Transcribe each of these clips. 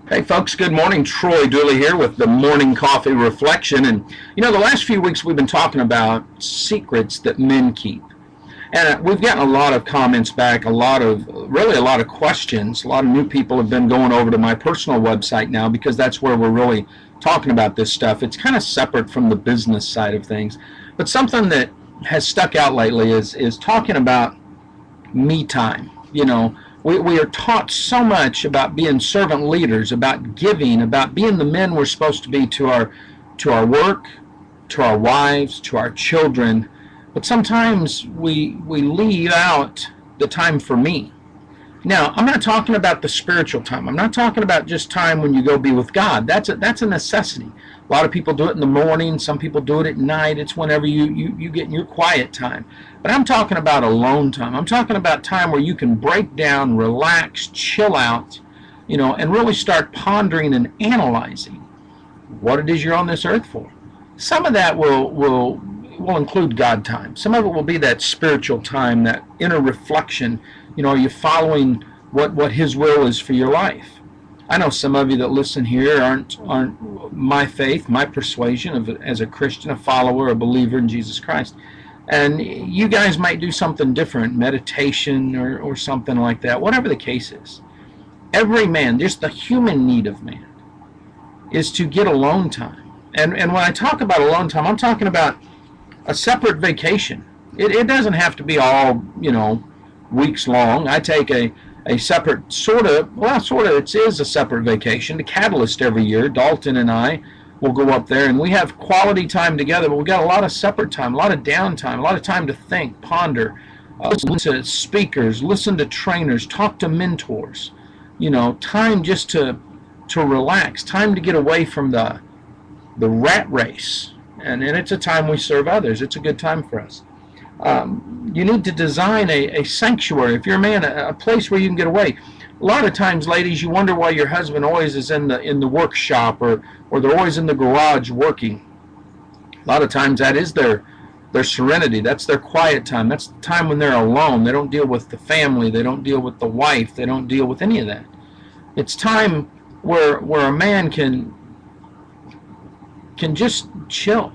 Hey folks, good morning. Troy Dooley here with the Morning Coffee Reflection. And the last few weeks we've been talking about secrets that men keep. And we've gotten a lot of comments back, a lot of questions. A lot of new people have been going over to my personal website now because that's where we're really talking about this stuff. It's kind of separate from the business side of things. But something that has stuck out lately is talking about me time. We are taught so much about being servant leaders, about giving, about being the men we're supposed to be to our work, to our wives, to our children. But sometimes we leave out the time for me. Now, I'm not talking about the spiritual time. I'm not talking about just time when you go be with God. That's a necessity. A lot of people do it in the morning. Some people do it at night. It's whenever you get in your quiet time. But I'm talking about alone time. I'm talking about time where you can break down, relax, chill out, and really start pondering and analyzing what it is you're on this earth for. Some of that will include God time. Some of it will be that spiritual time, that inner reflection. Are you following what His will is for your life? I know some of you that listen here aren't my faith, my persuasion as a Christian, a follower, a believer in Jesus Christ. And you guys might do something different, meditation or something like that, whatever the case is. Every man, just the human need of man, is to get alone time. And when I talk about alone time, I'm talking about a separate vacation. It doesn't have to be all, weeks long. I take a separate it is a separate vacation. The Catalyst every year, Dalton and I will go up there and we have quality time together, but we got a lot of separate time, a lot of downtime, a lot of time to think, ponder, listen to speakers, listen to trainers, talk to mentors, time just to relax, time to get away from the rat race. And it's a time we serve others. It's a good time for us. You need to design a sanctuary. If you're a man, a place where you can get away. A lot of times, ladies, you wonder why your husband always is in the workshop or they're always in the garage working. A lot of times that is their serenity. That's their quiet time. That's the time when they're alone. They don't deal with the family. They don't deal with the wife. They don't deal with any of that. It's time where a man can just chill.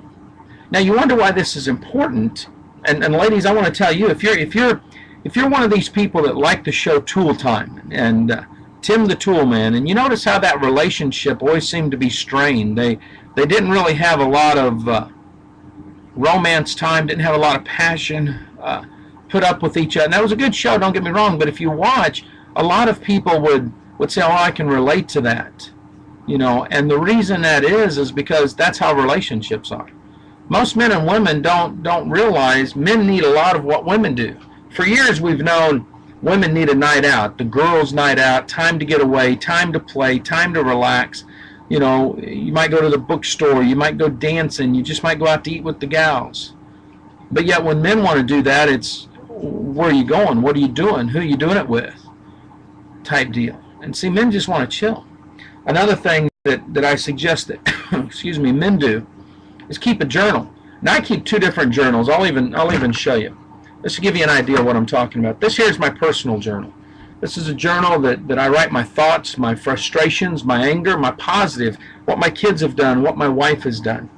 Now you wonder why this is important. And ladies, I want to tell you, if you're one of these people that like to show tool time and Tim the Tool Man, and you notice how that relationship always seemed to be strained. They didn't really have a lot of romance time, didn't have a lot of passion put up with each other. And that was a good show, don't get me wrong, but if you watch, a lot of people would say, oh, I can relate to that. And the reason that is because that's how relationships are. Most men and women don't realize men need a lot of what women do. For years we've known women need a night out, the girls' night out, time to get away, time to play, time to relax. You might go to the bookstore, you might go dancing, you just might go out to eat with the gals. But yet when men want to do that, it's where are you going? What are you doing? Who are you doing it with? Type deal. And see, men just want to chill. Another thing that I suggest that men do is keep a journal. Now I keep two different journals. I'll even show you. This will give you an idea of what I'm talking about. This here is my personal journal. This is a journal that I write my thoughts, my frustrations, my anger, my positive, what my kids have done, what my wife has done.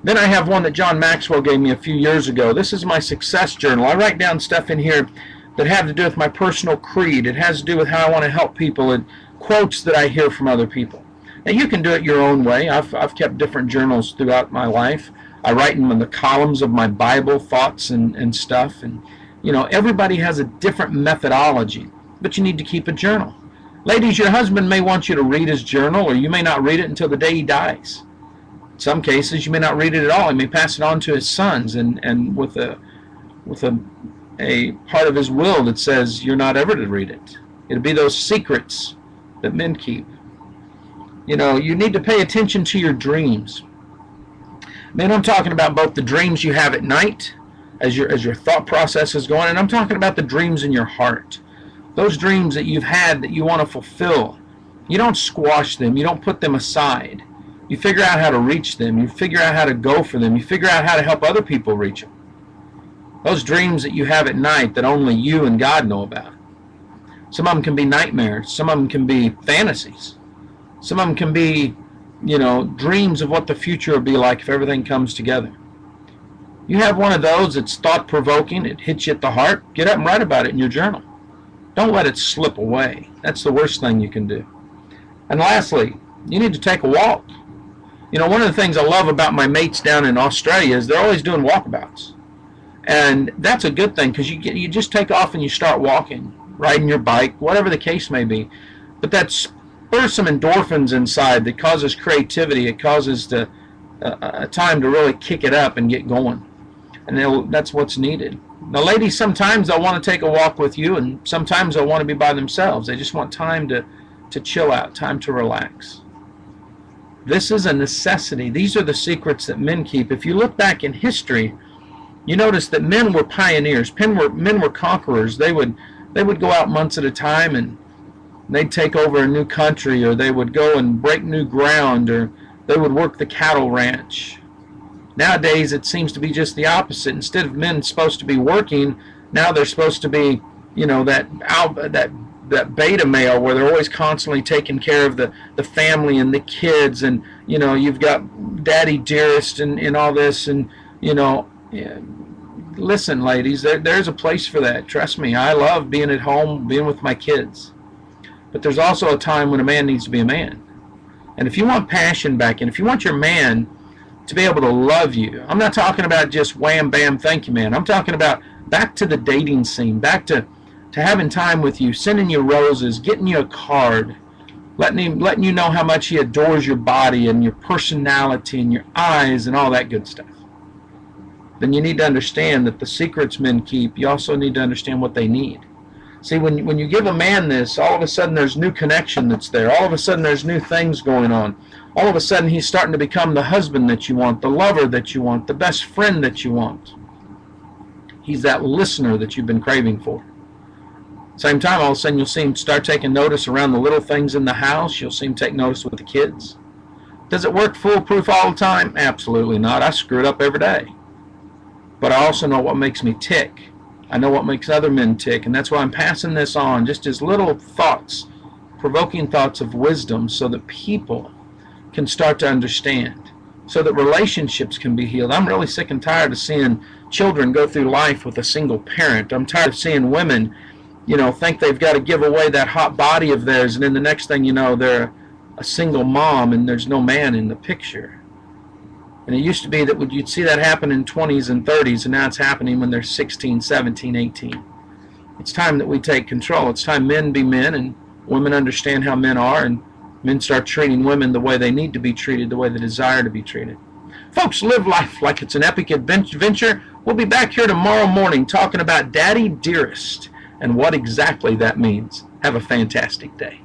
Then I have one that John Maxwell gave me a few years ago. This is my success journal. I write down stuff in here that have to do with my personal creed. It has to do with how I want to help people and quotes that I hear from other people. Now you can do it your own way. I've kept different journals throughout my life. I write them in the columns of my Bible, thoughts and stuff. And everybody has a different methodology, but you need to keep a journal. Ladies, your husband may want you to read his journal, or you may not read it until the day he dies. In some cases, you may not read it at all. He may pass it on to his sons, and with a part of his will that says you're not ever to read it. It'll be those secrets that men keep. You need to pay attention to your dreams. Man, I'm talking about both the dreams you have at night as your thought process is going, and I'm talking about the dreams in your heart. Those dreams that you've had that you want to fulfill. You don't squash them. You don't put them aside. You figure out how to reach them. You figure out how to go for them. You figure out how to help other people reach them. Those dreams that you have at night that only you and God know about. Some of them can be nightmares. Some of them can be fantasies. Some of them can be, dreams of what the future will be like if everything comes together. You have one of those that's thought-provoking, it hits you at the heart, get up and write about it in your journal. Don't let it slip away. That's the worst thing you can do. And lastly, you need to take a walk. One of the things I love about my mates down in Australia is they're always doing walkabouts. And that's a good thing, because you just take off and you start walking, riding your bike, whatever the case may be. But that spurs some endorphins inside that causes creativity. It causes a time to really kick it up and get going. And that's what's needed. Now, ladies, sometimes they'll want to take a walk with you, and sometimes they'll want to be by themselves. They just want time to chill out, time to relax. This is a necessity. These are the secrets that men keep. If you look back in history, you notice that men were pioneers. Men were conquerors. They would go out months at a time and they'd take over a new country, or they would go and break new ground, or they would work the cattle ranch. Nowadays, it seems to be just the opposite. Instead of men supposed to be working, now they're supposed to be, that beta male where they're always constantly taking care of the family and the kids, and you've got daddy dearest and all this, and listen, ladies, there's a place for that. Trust me, I love being at home, being with my kids, but there's also a time when a man needs to be a man. And if you want passion back, and if you want your man to be able to love you, I'm not talking about just wham bam thank you man. I'm talking about back to the dating scene, back to having time with you, sending you roses, getting you a card, letting you know how much he adores your body and your personality and your eyes and all that good stuff. Then you need to understand that the secrets men keep, you also need to understand what they need. See, when you give a man this, all of a sudden there's new connection that's there. All of a sudden there's new things going on. All of a sudden he's starting to become the husband that you want, the lover that you want, the best friend that you want. He's that listener that you've been craving for. Same time, all of a sudden you'll see him start taking notice around the little things in the house. You'll see him take notice with the kids. Does it work foolproof all the time? Absolutely not. I screw it up every day. But I also know what makes me tick. I know what makes other men tick, and that's why I'm passing this on, just as little thoughts, provoking thoughts of wisdom, so that people can start to understand, so that relationships can be healed. I'm really sick and tired of seeing children go through life with a single parent. I'm tired of seeing women think they've got to give away that hot body of theirs, and then the next thing you know, they're a single mom and there's no man in the picture. And it used to be that you'd see that happen in 20s and 30s, and now it's happening when they're 16, 17, 18. It's time that we take control. It's time men be men and women understand how men are, and men start treating women the way they need to be treated, the way they desire to be treated. Folks, live life like it's an epic adventure. We'll be back here tomorrow morning talking about Daddy Dearest and what exactly that means. Have a fantastic day.